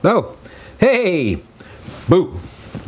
Oh, hey, boo.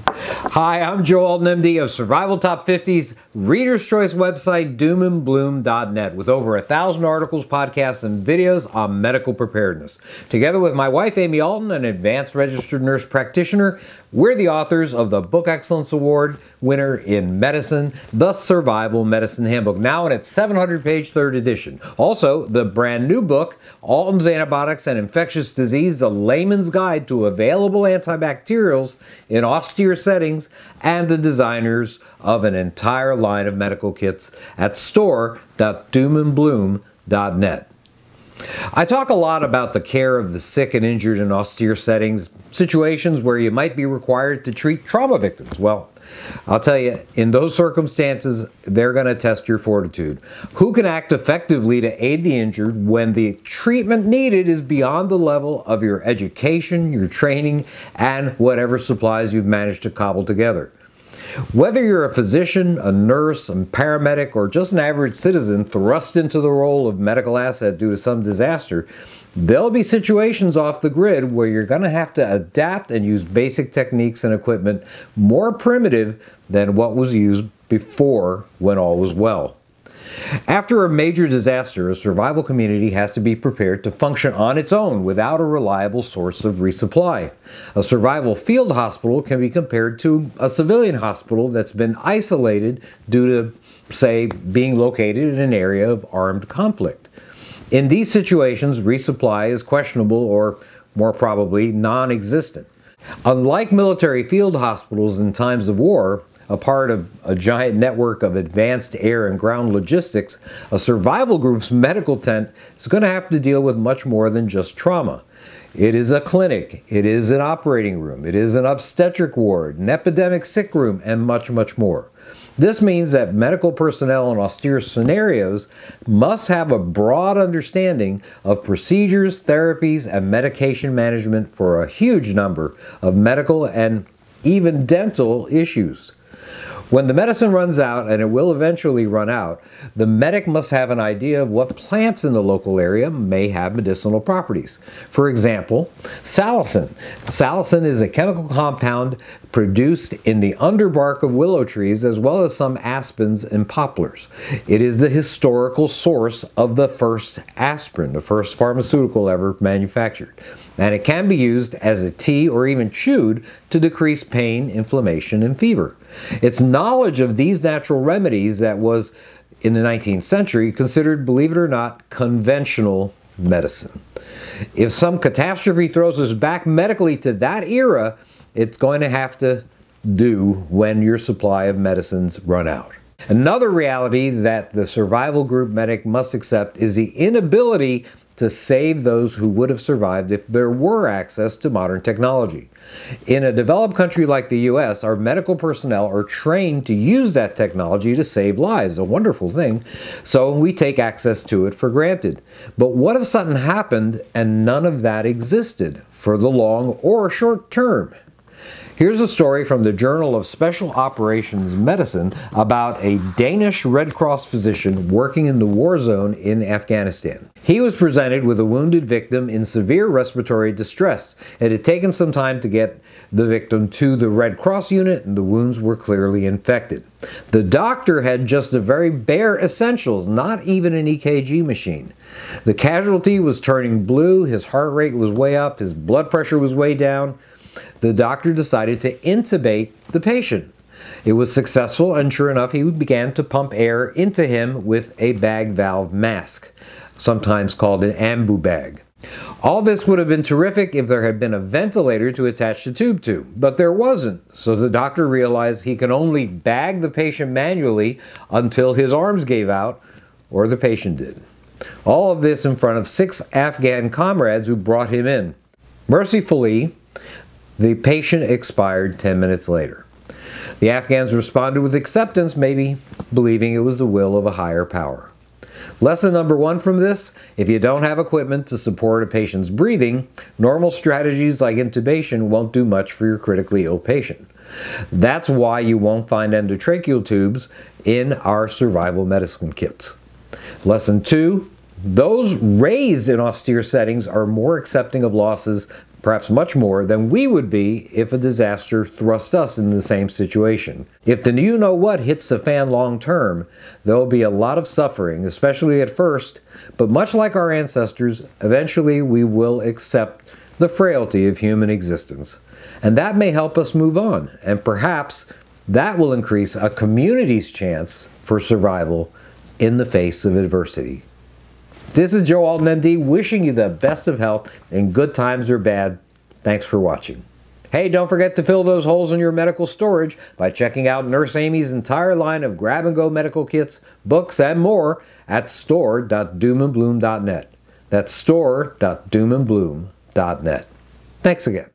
Hi, I'm Joe Alton, MD of Survival Top 50's Reader's Choice website, doomandbloom.net, with over 1,000 articles, podcasts, and videos on medical preparedness. Together with my wife, Amy Alton, an advanced registered nurse practitioner, we're the authors of the Book Excellence Award winner in medicine, The Survival Medicine Handbook, now in its 700-page third edition. Also, the brand new book, Alton's Antibiotics and Infectious Disease, The Layman's Guide to Available Antibacterials in Austere Settings, and the designers of an entire line of medical kits at store.doomandbloom.net. I talk a lot about the care of the sick and injured in austere settings, situations where you might be required to treat trauma victims. Well, I'll tell you, in those circumstances, they're going to test your fortitude. Who can act effectively to aid the injured when the treatment needed is beyond the level of your education, your training, and whatever supplies you've managed to cobble together? Whether you're a physician, a nurse, a paramedic, or just an average citizen thrust into the role of medical asset due to some disaster, there'll be situations off the grid where you're going to have to adapt and use basic techniques and equipment more primitive than what was used before when all was well. After a major disaster, a survival community has to be prepared to function on its own without a reliable source of resupply. A survival field hospital can be compared to a civilian hospital that's been isolated due to, say, being located in an area of armed conflict. In these situations, resupply is questionable or, more probably, non-existent. Unlike military field hospitals in times of war, a part of a giant network of advanced air and ground logistics, a survival group's medical tent is going to have to deal with much more than just trauma. It is a clinic, it is an operating room, it is an obstetric ward, an epidemic sick room, and much, much more. This means that medical personnel in austere scenarios must have a broad understanding of procedures, therapies, and medication management for a huge number of medical and even dental issues. When the medicine runs out, and it will eventually run out, the medic must have an idea of what plants in the local area may have medicinal properties. For example, salicin. Salicin is a chemical compound produced in the underbark of willow trees as well as some aspens and poplars. It is the historical source of the first aspirin, the first pharmaceutical ever manufactured. And it can be used as a tea or even chewed to decrease pain, inflammation, and fever. It's knowledge of these natural remedies that was, in the 19th century, considered, believe it or not, conventional medicine. If some catastrophe throws us back medically to that era, it's going to have to do when your supply of medicines run out. Another reality that the survival group medic must accept is the inability to save those who would have survived if there were access to modern technology. In a developed country like the US, our medical personnel are trained to use that technology to save lives, a wonderful thing, so we take access to it for granted. But what if something happened and none of that existed for the long or short term? Here's a story from the Journal of Special Operations Medicine about a Danish Red Cross physician working in the war zone in Afghanistan. He was presented with a wounded victim in severe respiratory distress. It had taken some time to get the victim to the Red Cross unit, and the wounds were clearly infected. The doctor had just the very bare essentials, not even an EKG machine. The casualty was turning blue, his heart rate was way up, his blood pressure was way down. The doctor decided to intubate the patient. It was successful, and sure enough, he began to pump air into him with a bag valve mask, sometimes called an ambu bag. All this would have been terrific if there had been a ventilator to attach the tube to, but there wasn't, so the doctor realized he could only bag the patient manually until his arms gave out, or the patient did. All of this in front of 6 Afghan comrades who brought him in. Mercifully, the patient expired 10 minutes later. The Afghans responded with acceptance, maybe believing it was the will of a higher power. Lesson number 1 from this: if you don't have equipment to support a patient's breathing, normal strategies like intubation won't do much for your critically ill patient. That's why you won't find endotracheal tubes in our survival medicine kits. Lesson 2: those raised in austere settings are more accepting of losses perhaps much more than we would be if a disaster thrust us in the same situation. If the you-know-what hits the fan long term, there will be a lot of suffering, especially at first, but much like our ancestors, eventually we will accept the frailty of human existence. And that may help us move on, and perhaps that will increase a community's chance for survival in the face of adversity. This is Joe Alton, MD, wishing you the best of health in good times or bad. Thanks for watching. Hey, don't forget to fill those holes in your medical storage by checking out Nurse Amy's entire line of grab-and-go medical kits, books, and more at store.doomandbloom.net. That's store.doomandbloom.net. Thanks again.